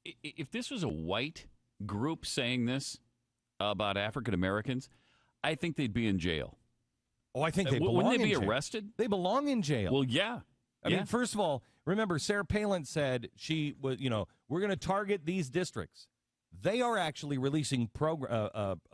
if this was a white group saying this about African Americans, I think they'd be in jail. Oh, I think they belong in jail. Wouldn't they be arrested? They belong in jail. Well, yeah. I mean, first of all, remember, Sarah Palin said she was, we're going to target these districts. They are actually releasing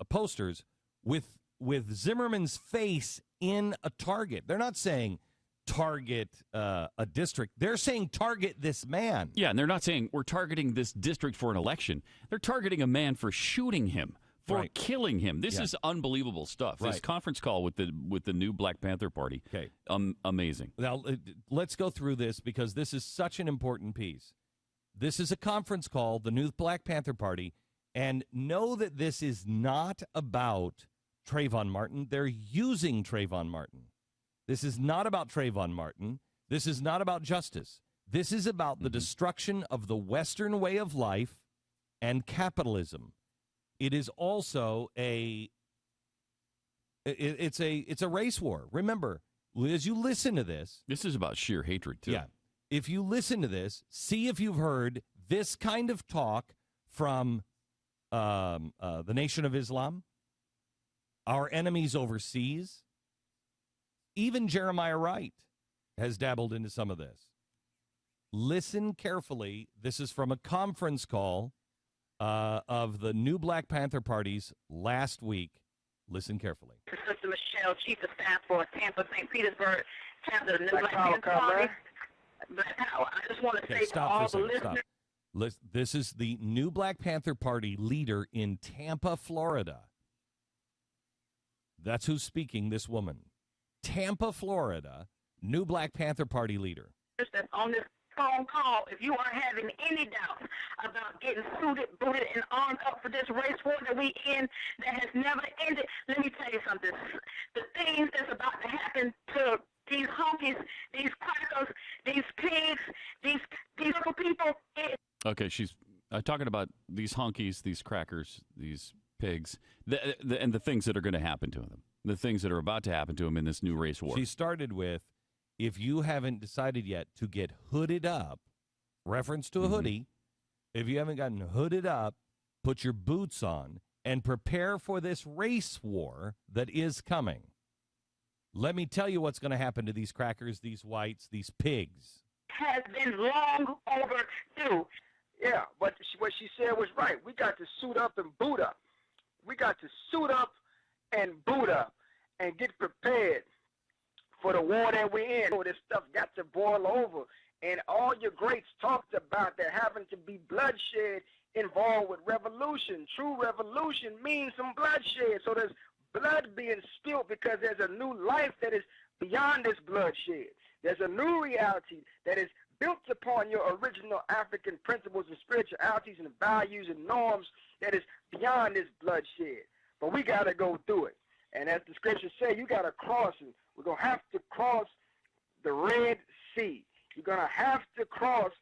posters with Zimmerman's face in a target. They're not saying target a district. They're saying target this man. Yeah, and they're not saying we're targeting this district for an election. They're targeting a man for shooting him, for killing him. This is unbelievable stuff. This conference call with the new Black Panther Party. Okay. Amazing. Now, let's go through this because this is such an important piece. This is a conference call, the new Black Panther Party, and know that this is not about Trayvon Martin. They're using Trayvon Martin. This is not about Trayvon Martin. This is not about justice. This is about the destruction of the Western way of life and capitalism. It is also it's a race war. Remember, as you listen to this, this is about sheer hatred too. Yeah. If you listen to this, see if you've heard this kind of talk from the Nation of Islam, our enemies overseas. Even Jeremiah Wright has dabbled into some of this. Listen carefully. This is from a conference call of the new Black Panther parties last week. Listen carefully. Sister Michelle, Chief of Staff for Tampa, St. Petersburg, chapter of the new Black Panther Party. Black Power. I just want to say to all the listeners. This is the new Black Panther Party leader in Tampa, Florida. That's who's speaking, this woman. Tampa, Florida, new Black Panther Party leader. That's on this phone call, if you are having any doubts about getting suited, booted, and armed up for this race war that we in that has never ended, let me tell you something. The things that's about to happen to these honkies, these crackers, these pigs, these little people. Okay, she's talking about these honkies, these crackers, these pigs, and the things that are going to happen to them, the things that are about to happen to them in this new race war. She started with, if you haven't decided yet to get hooded up, reference to a hoodie, if you haven't gotten hooded up, put your boots on and prepare for this race war that is coming. Let me tell you what's going to happen to these crackers, these whites, these pigs. Has been long overdue. Yeah, but what she said was right. We got to suit up and boot up. We got to suit up and boot up and get prepared for the war that we're in. This stuff got to boil over. And all your greats talked about there having to be bloodshed involved with revolution. True revolution means some bloodshed. So there's blood being spilled because there's a new life that is beyond this bloodshed. There's a new reality that is built upon your original African principles and spiritualities and values and norms that is beyond this bloodshed. But we got to go through it. And as the scriptures say, you got to cross, and we're going to have to cross the Red Sea. You're going to have to cross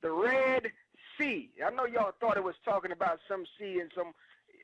the Red Sea. I know y'all thought it was talking about some sea in some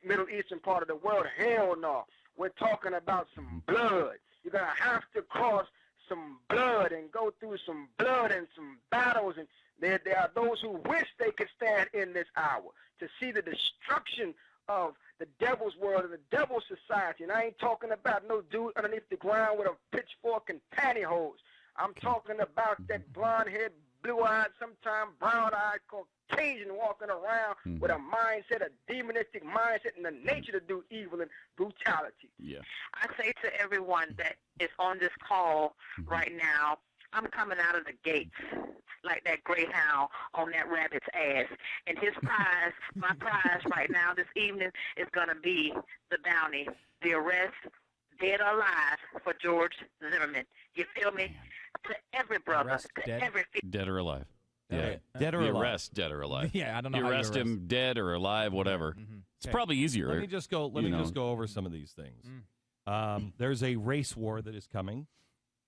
Middle Eastern part of the world. Hell no. We're talking about some blood. You're going to have to cross some blood and go through some blood and some battles. And there are those who wish they could stand in this hour to see the destruction of the devil's world and the devil's society. And I ain't talking about no dude underneath the ground with a pitchfork and pantyhose. I'm talking about that blonde-haired, blue-eyed, sometimes brown-eyed Caucasian walking around with a mindset, a demonistic mindset, and the nature to do evil and brutality. Yeah. I say to everyone that is on this call right now, I'm coming out of the gates like that greyhound on that rabbit's ass. And his prize, my prize right now this evening is going to be the bounty, the arrest, dead or alive, for George Zimmerman. You feel me? To every brother, Arrest, to dead? every... Dead or alive. Yeah. Okay. Dead or the alive. arrest, dead or alive. Yeah, I don't know You how you arrest arrest. him dead or alive, whatever. It's probably easier. Let me just go over some of these things. There's a race war that is coming.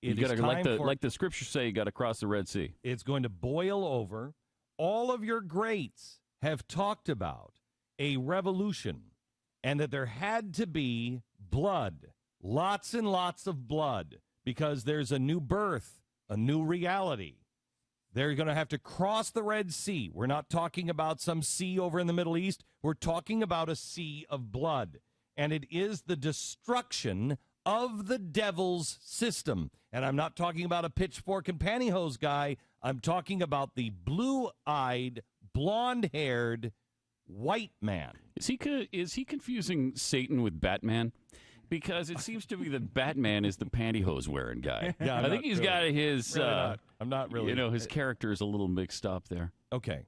It You is gotta, time like the scriptures say, you got to cross the Red Sea. It's going to boil over. All of your greats have talked about a revolution and that there had to be blood, lots and lots of blood, because there's a new birth, a new reality. They're going to have to cross the Red Sea. We're not talking about some sea over in the Middle East. We're talking about a sea of blood. And it is the destruction of the devil's system. And I'm not talking about a pitchfork and pantyhose guy. I'm talking about the blue-eyed, blonde-haired white man. Is he confusing Satan with Batman? Because it seems to me that Batman is the pantyhose wearing guy. Yeah, I think he's got his. I'm not really. His character is a little mixed up there. Okay,